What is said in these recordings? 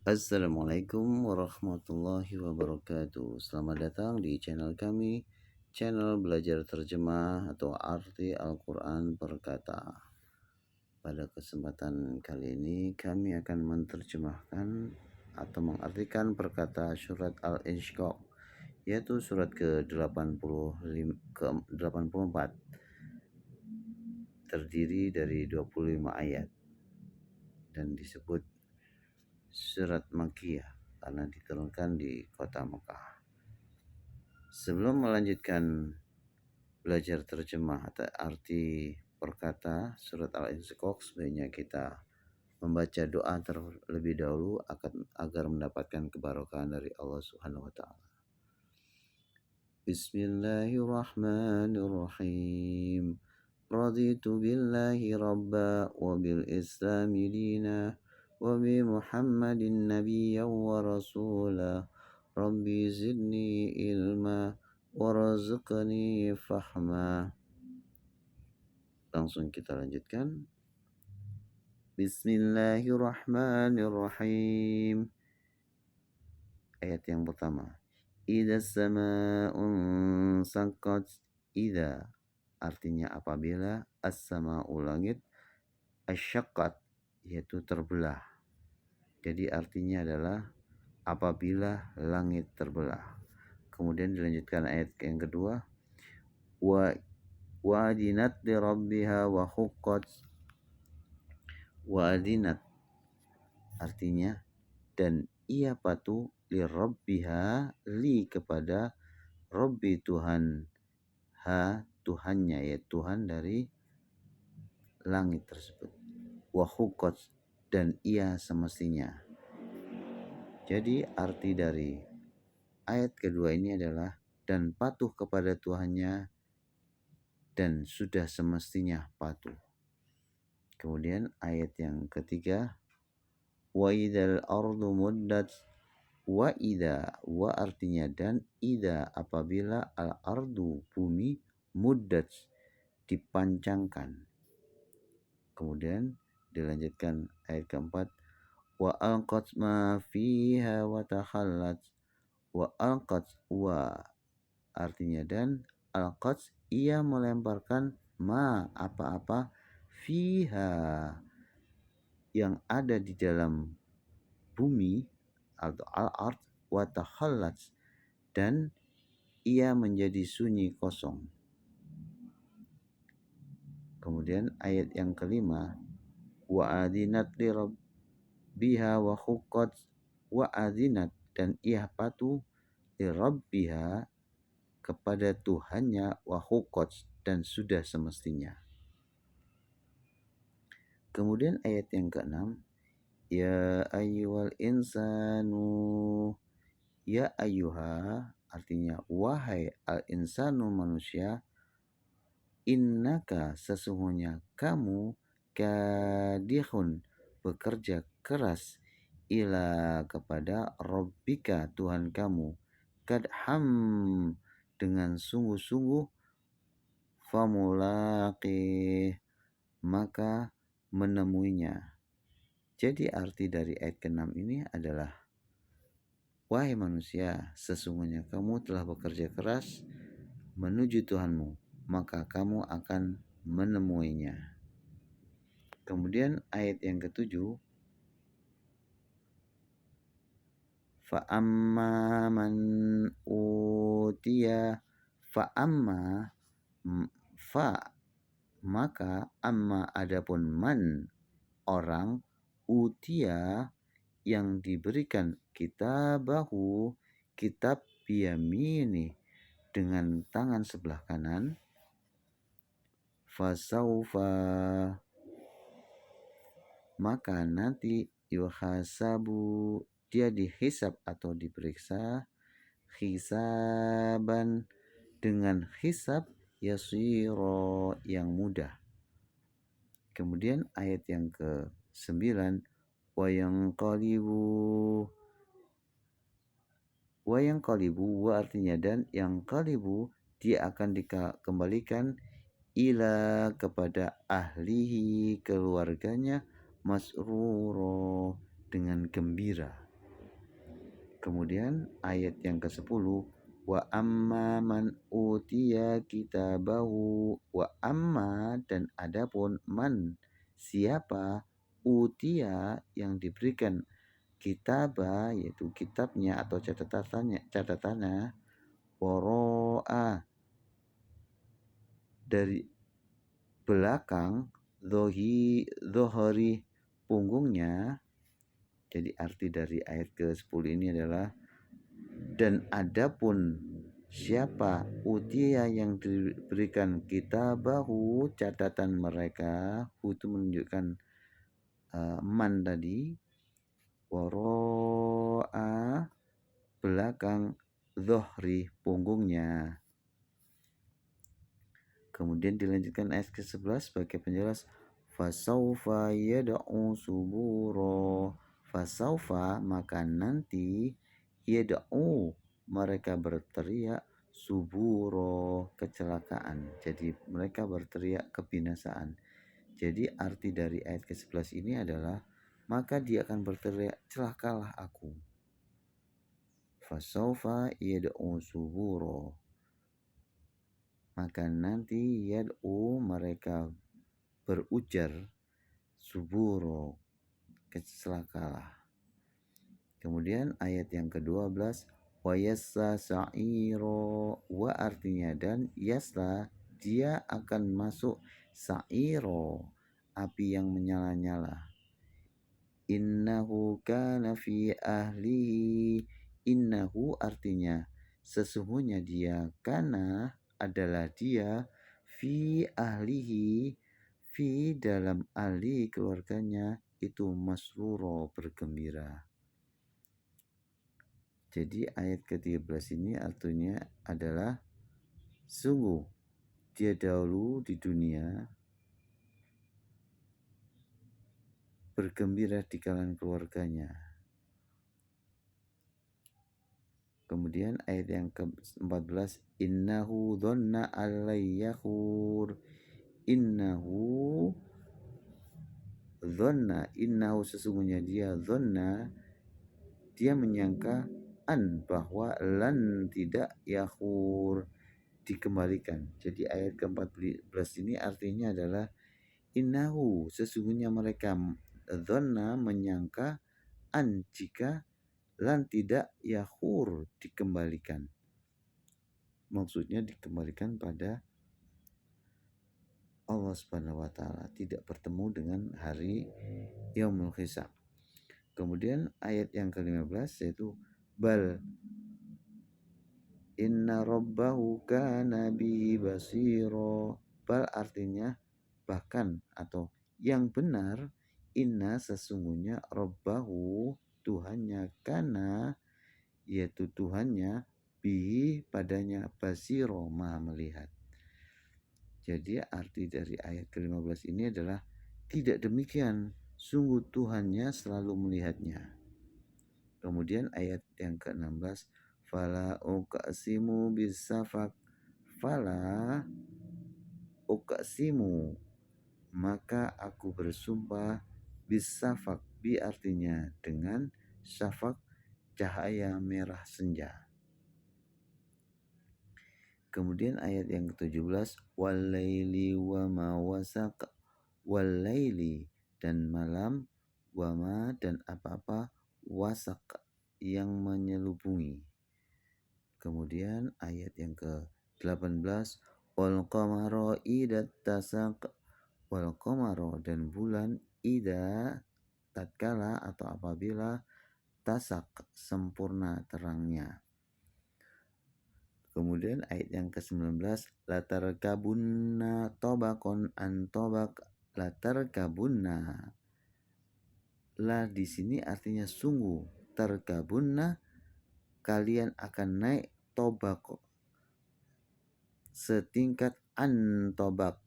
Assalamualaikum warahmatullahi wabarakatuh. Selamat datang di channel kami, channel belajar terjemah atau arti Al-Quran per kata. Pada kesempatan kali ini kami akan menerjemahkan atau mengartikan perkata surat Al-Insyiqaq, yaitu surat ke-84, terdiri dari 25 ayat dan disebut surat Makkiyah karena diturunkan di kota Mekah. Sebelum melanjutkan belajar terjemah atau arti perkata surat Al-Insyiqaq, sebaiknya kita membaca doa terlebih dahulu agar mendapatkan keberkahan dari Allah Subhanahu wa taala. Bismillahirrahmanirrahim. Raditu billahi rabba wa bil islami dina wa bi Muhammadin nabiyyan wa rasula. Rabbi zidni ilma warzuqni fahma. Langsung kita lanjutkan. Bismillahirrahmanirrahim. Ayat yang pertama. Idza sama'un saqqat. Idza artinya apabila, as-sama'u langit, asyaqqat yaitu terbelah. Jadi artinya adalah apabila langit terbelah. Kemudian dilanjutkan ayat yang kedua. Wa'adinat li rabbiha wa huqqat. Wa'adinat artinya dan ia patuh li rabbiha, li kepada Rabbi Tuhan, ha Tuhannya, yaitu Tuhan dari langit tersebut, wa huqqat dan ia semestinya. Jadi arti dari ayat kedua ini adalah dan patuh kepada Tuhannya dan sudah semestinya patuh. Kemudian ayat yang ketiga, wa idzal ardu muddat. Wa idza, wa artinya dan, idza apabila, al ardu bumi, muddat dipancangkan. Kemudian dilanjutkan ayat keempat, wa alqat ma fiha wa takhallat. Wa alqat, wa artinya dan, alqat ia melemparkan, ma apa-apa, fiha yang ada di dalam bumi atau al-ard, wa takhallat dan ia menjadi sunyi kosong. Kemudian ayat yang kelima, wa adinat li rabbiha wa huqqat. Wa adinat dan ia patuh li rabbiha kepada Tuhannya, wa huqqat dan sudah semestinya. Kemudian ayat yang keenam, ya ayyuhal insanu. Ya ayyuha artinya wahai al-insanu manusia, innaka sesungguhnya kamu, kadihun bekerja keras, ila kepada rabbika Tuhan kamu, kadham dengan sungguh-sungguh, famulaqih maka menemuinya. Jadi arti dari ayat ke-6 ini adalah, wahai manusia, sesungguhnya kamu telah bekerja keras menuju Tuhanmu, maka kamu akan menemuinya. Kemudian ayat yang ketujuh, fa'amma man utiya. Fa'amma fa maka, amma adapun man orang, utiya yang diberikan, kitabahu kitab, biyamini dengan tangan sebelah kanan, fasaufa maka nanti, yuhasabu dia dihisab atau diperiksa, hisaban dengan hisab, yasiro yang mudah. Kemudian ayat yang ke-9, wa yanqalibu, wa artinya dan, yang qalibu dia akan dikembalikan, ila kepada ahlihi keluarganya, masruro dengan gembira. Kemudian ayat yang ke-10, wa amma man utiya kitabahu, wa amma dan adapun man siapa utiya yang diberikan kitaba yaitu kitabnya atau catatannya woro'a dari belakang zohri punggungnya. Jadi arti dari ayat ke-10 ini adalah dan adapun siapa utia yang diberikan kitabahu catatan mereka, itu menunjukkan man tadi, woro'a belakang zohri punggungnya. Kemudian dilanjutkan ayat ke-11 sebagai penjelas, fasaufa yad'u suburo, fasaufa maka nanti yad'u mereka berteriak suburo kecelakaan. Jadi mereka berteriak kebinasaan. Jadi arti dari ayat ke-11 ini adalah maka dia akan berteriak celakalah aku. Fasaufa yad'u suburo, maka nanti yad'u mereka berujar suburo kecelakalah. Kemudian ayat yang ke-12, wa yasla sa'iro, wa artinya dan yasla dia akan masuk sa'iro api yang menyala-nyala. Innahu kana fi ahlihi, innahu artinya sesungguhnya dia, kana adalah dia, fi ahlihi fi dalam ahli keluarganya itu masruro bergembira. Jadi ayat ke-13 ini artinya adalah sungguh dia dahulu di dunia bergembira di kalangan keluarganya. Kemudian ayat yang ke-14, innahu dhanna alayyahur, innahu dhanna, innahu sesungguhnya dia, dhanna dia menyangka, an bahwa lan tidak yahur dikembalikan. Jadi ayat ke-14 ini artinya adalah innahu sesungguhnya mereka, dhanna menyangka, an jika, lan tidak yahur dikembalikan. Maksudnya dikembalikan pada Allah Subhanahu wa taala, tidak bertemu dengan hari yaumul hisab. Kemudian ayat yang ke-15 yaitu bal inna rabbahu kana bihi basiro, bal artinya bahkan atau yang benar, inna sesungguhnya rabbahu Tuhannya, kana yaitu Tuhannya, bihi padanya, basiro maha melihat. Jadi arti dari ayat ke-15 ini adalah tidak demikian, sungguh Tuhannya selalu melihatnya. Kemudian ayat yang ke-16, fala uqsimu bisafaq, fala uqsimu maka aku bersumpah, bisafaq bi artinya dengan, syafaq cahaya merah senja. Kemudian ayat yang ke-17, walaili wa ma wasaq, walaili dan malam, wa ma dan apa-apa, wasaq yang menyelubungi. Kemudian ayat yang ke-18, wal qamara idza tasaq, wal qamara dan bulan, idza tatkala atau apabila, tasak sempurna terangnya. Kemudian ayat yang ke-19, latar kabunna tobakon antobak, latar kabunna, la di sini artinya sungguh, terkabunna kalian akan naik, tobak setingkat, antobak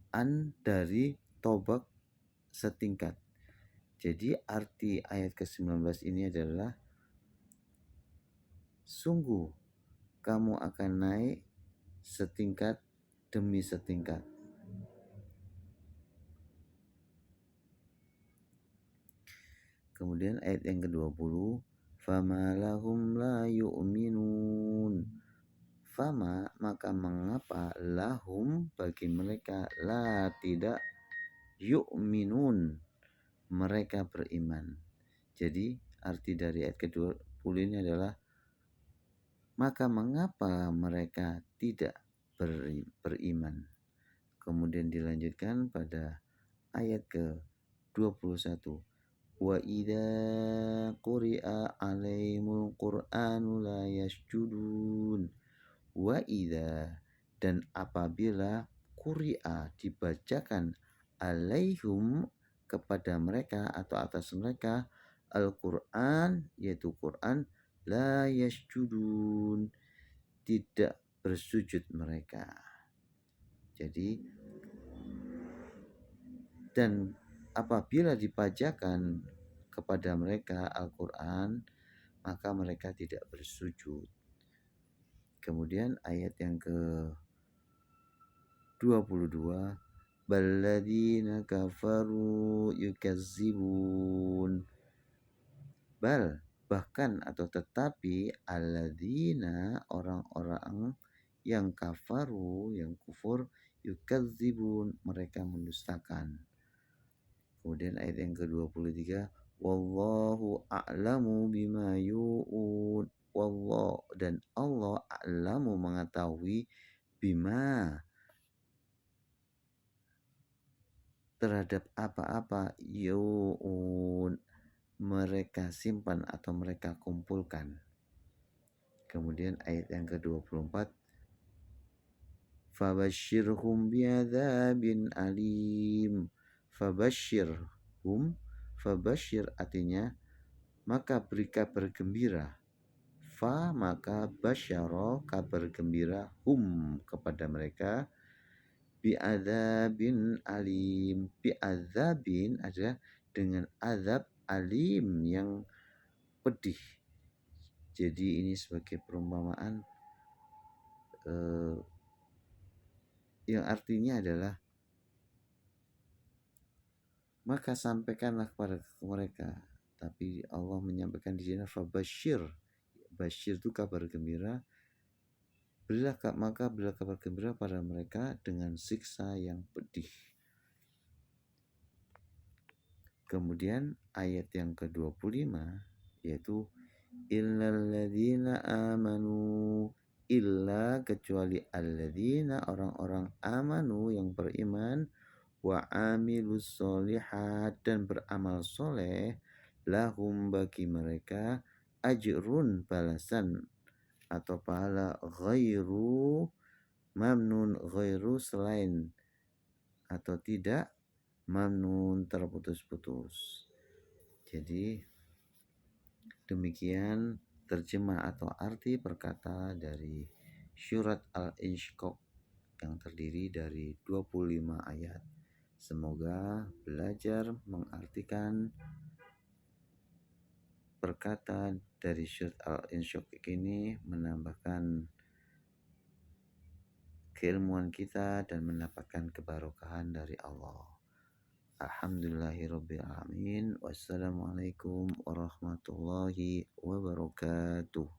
an dari tobak setingkat. Jadi arti ayat ke-19 ini adalah sungguh kamu akan naik setingkat demi setingkat. Kemudian ayat yang ke-20, fama lahum la yu'minun. Fama maka mengapa lahum bagi mereka la tidak yu'minun mereka beriman. Jadi arti dari ayat ke-20 ini adalah maka mengapa mereka tidak beriman. Kemudian dilanjutkan pada ayat ke-21. Wa idza quri'a 'alaihimul qur'anu la yasjudun. Wa idza dan apabila quri'a dibacakan alaihum kepada mereka atau atas mereka Al-Qur'an yaitu Quran la yasjudun tidak bersujud mereka. Jadi dan apabila dibacakan kepada mereka Al-Quran maka mereka tidak bersujud. Kemudian ayat yang ke-22 balladzina kafaru yukazzibun. Bal bahkan atau tetapi alladzina orang-orang yang kafaru yang kufur yukazzibun mereka mendustakan. Kemudian ayat yang ke-23 wallahu a'lamu bima yu'un. Wallah dan Allah a'lamu mengetahui bima terhadap apa-apa yu'un mereka simpan atau mereka kumpulkan. Kemudian ayat yang ke-24 fabashshirhum bi'adzabin alim. Fabashshir artinya maka beri kabar gembira. Fa maka basyara kabar gembira hum kepada mereka bi'adzabin alim. Bi'adzabin adalah dengan azab alim yang pedih. Jadi ini sebagai perumpamaan yang artinya adalah maka sampaikanlah kepada mereka. Tapi Allah menyampaikan di sini fabasyir. Basyir itu kabar gembira. Berilah kabar gembira pada mereka dengan siksa yang pedih. Kemudian ayat yang ke-25 yaitu illalladzina amanu illa kecuali alladzina orang-orang amanu yang beriman wa amilus solihat dan beramal soleh lahum bagi mereka ajrun balasan atau pahala ghairu mamnun ghairu selain atau tidak mamnun terputus-putus. Jadi demikian terjemah atau arti perkata dari surat Al-Insyiqaq yang terdiri dari 25 ayat. Semoga belajar mengartikan perkata dari surat Al-Insyiqaq ini menambahkan keilmuan kita dan mendapatkan kebarokahan dari Allah. Alhamdulillahirabbil alamin. Wassalamualaikum warahmatullahi wabarakatuh.